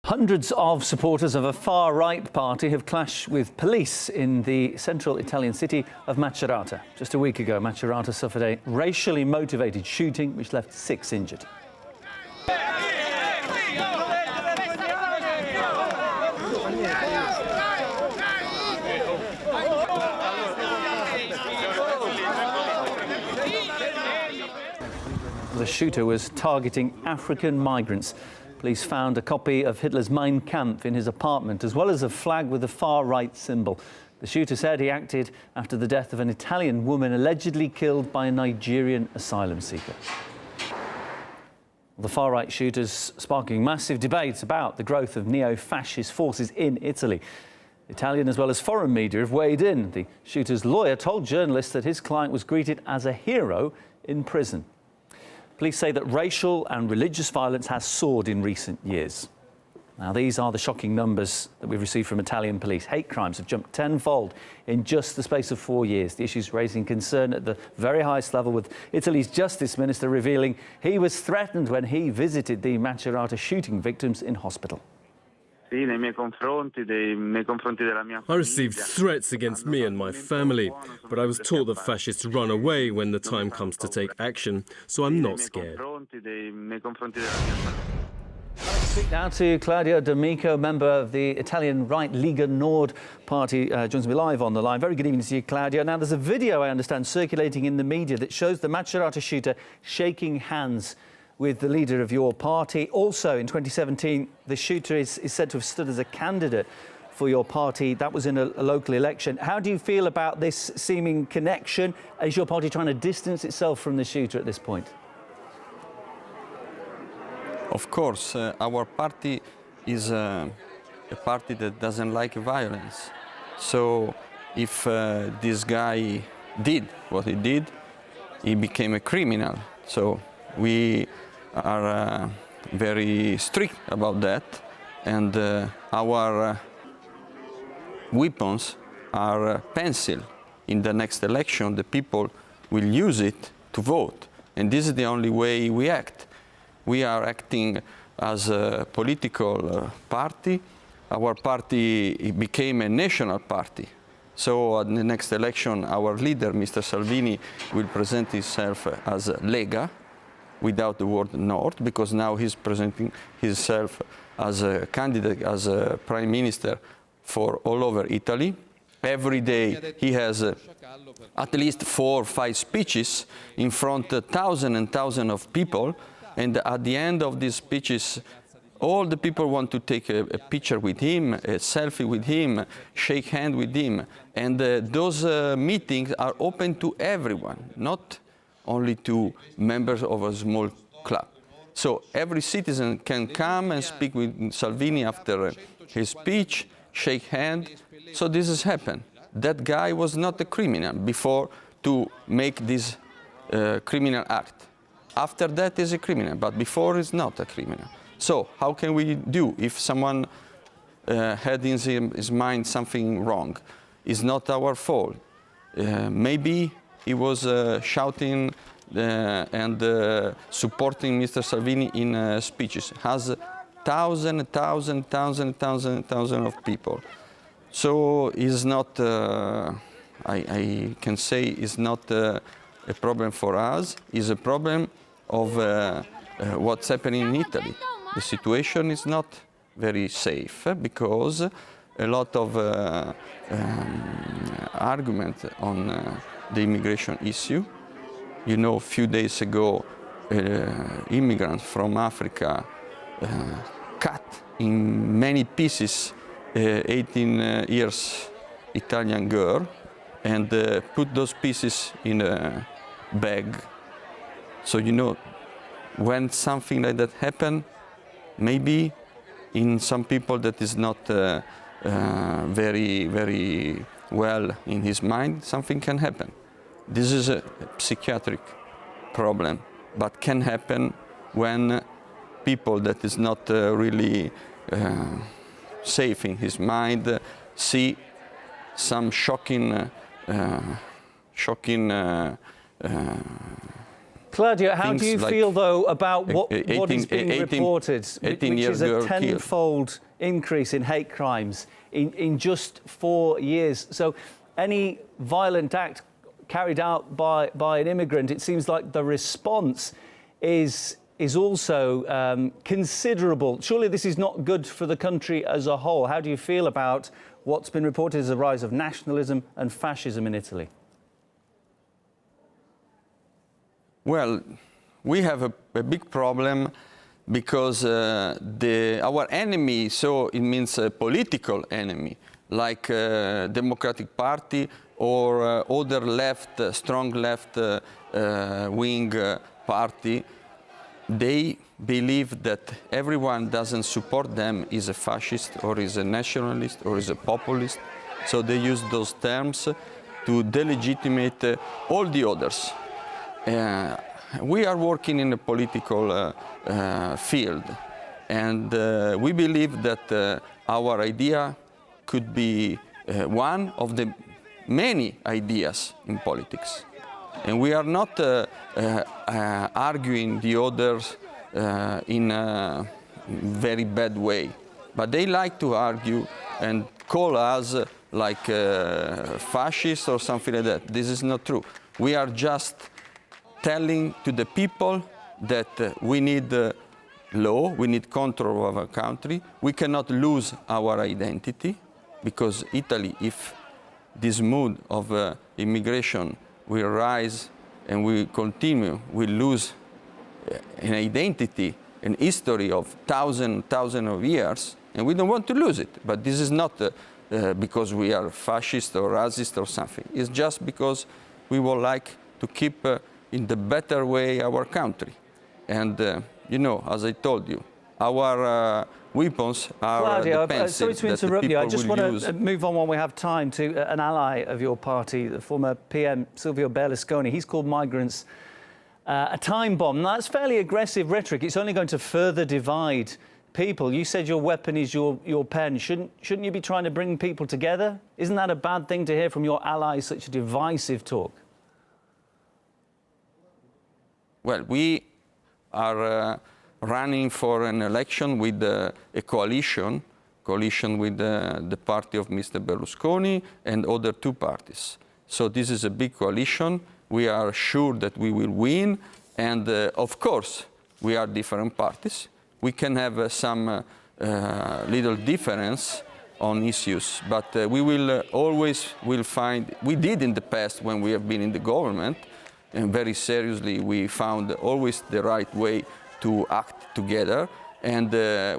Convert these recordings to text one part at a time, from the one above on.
Hundreds of supporters of a far-right party have clashed with police in the central Italian city of Macerata. Just a week ago, Macerata suffered a racially motivated shooting which left 6 injured. The shooter was targeting African migrants. Police found a copy of Hitler's Mein Kampf in his apartment, as well as a flag with the far-right symbol. The shooter said he acted after the death of an Italian woman allegedly killed by a Nigerian asylum seeker. The far-right shooters sparking massive debates about the growth of neo-fascist forces in Italy. Italian as well as foreign media have weighed in. The shooter's lawyer told journalists that his client was greeted as a hero in prison. Police say that racial and religious violence has soared in recent years. Now, these are the shocking numbers that we've received from Italian police. Hate crimes have jumped tenfold in just the space of 4 years. The issue's raising concern at the very highest level, with Italy's Justice Minister revealing he was threatened when he visited the Macerata shooting victims in hospital. I received threats against me and my family, but I was taught that fascists run away when the time comes to take action, so I'm not scared. Speak now to Claudio D'Amico, member of the Italian right Lega Nord party, joins me live on the line. Very good evening to you, Claudio. Now, there's a video, I understand, circulating in the media that shows the Macerata shooter shaking hands with the leader of your party. Also, in 2017, the shooter is said to have stood as a candidate for your party. That was in a local election. How do you feel about this seeming connection? Is your party trying to distance itself from the shooter at this point? Of course, our party is a party that doesn't like violence. So if this guy did what he did, he became a criminal. So we are very strict about that, and our weapons are pencil. In the next election, the people will use it to vote, and this is the only way we act. We are acting as a political party. Our party became a national party. So at the next election, our leader, Mr. Salvini, will present himself as Lega, without the word North, because now he's presenting himself as a candidate, as a prime minister for all over Italy. Every day he has at least 4 or 5 speeches in front of thousands and thousands of people, and at the end of these speeches, all the people want to take a picture with him, a selfie with him, shake hands with him, and those meetings are open to everyone, not only to members of a small club. So every citizen can come and speak with Salvini after his speech, shake hands. So this has happened. That guy was not a criminal before to make this criminal act. After that is a criminal, but before is not a criminal. So how can we do if someone had in his mind something wrong? It's not our fault. Maybe he was shouting and supporting Mr. Salvini in speeches. Has thousands of people. So it's not, I can say, it's not a problem for us. It's a problem of what's happening in Italy. The situation is not very safe because a lot of argument on the immigration issue. You know, a few days ago, immigrants from Africa cut in many pieces 18 years Italian girl and put those pieces in a bag. So, you know, when something like that happens, maybe in some people that is not very well in his mind, something can happen. This is a psychiatric problem, but can happen when people that is not really safe in his mind see some shocking Claudio, how do you feel, though, about what is being reported, which is a tenfold increase in hate crimes in just 4 years? So any violent act carried out by an immigrant, it seems like the response is also considerable. Surely this is not good for the country as a whole. How do you feel about what's been reported as a rise of nationalism and fascism in Italy? Well, we have a big problem because our enemy, so it means a political enemy, like Democratic Party or other left, strong left wing party, they believe that everyone doesn't support them is a fascist or is a nationalist or is a populist. So they use those terms to delegitimate all the others. We are working in a political field, and we believe that our idea could be one of the many ideas in politics. And we are not arguing the others in a very bad way, but they like to argue and call us like fascists or something like that. This is not true. We are just telling to the people that we need law, we need control of our country. We cannot lose our identity, because Italy, if this mood of immigration will rise and will continue, will lose an identity, an history of thousands of years, and we don't want to lose it. But this is not because we are fascist or racist or something. It's just because we would like to keep in the better way our country. And, you know, as I told you, our weapons are Claudio, the pencils sorry to that the interrupt you. I people just will want use. to move on while we have time to an ally of your party, the former PM Silvio Berlusconi. He's called Migrants a time bomb. Now, that's fairly aggressive rhetoric. It's only going to further divide people. You said your weapon is your pen. Shouldn't you be trying to bring people together? Isn't that a bad thing to hear from your allies, such divisive talk? Well, we are running for an election with a coalition with the party of Mr. Berlusconi and other two parties. So this is a big coalition. We are sure that we will win. And of course, we are different parties. We can have some little difference on issues, but we will always find, we did in the past when we have been in the government, and very seriously, we found always the right way to act together. And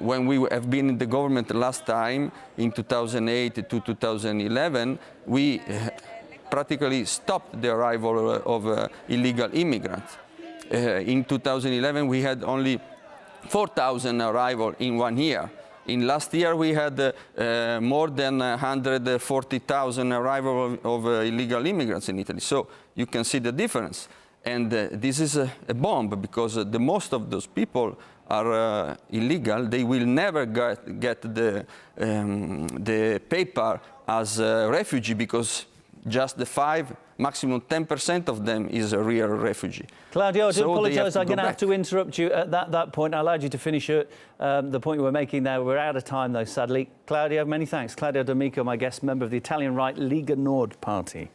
when we have been in the government last time, in 2008 to 2011, we practically stopped the arrival of illegal immigrants. In 2011, we had only 4,000 arrivals in 1 year. In last year, we had more than 140,000 arrivals of illegal immigrants in Italy. So you can see the difference. And this is a bomb, because the most of those people are illegal. They will never get the paper as a refugee, because just the 5, maximum 10% of them is a real refugee. Claudio, I do So apologise. I'm going to back. have to interrupt you at that point. I allowed you to finish the point you were making there. We're out of time, though, sadly. Claudio, many thanks. Claudio D'Amico, my guest, member of the Italian right Lega Nord party.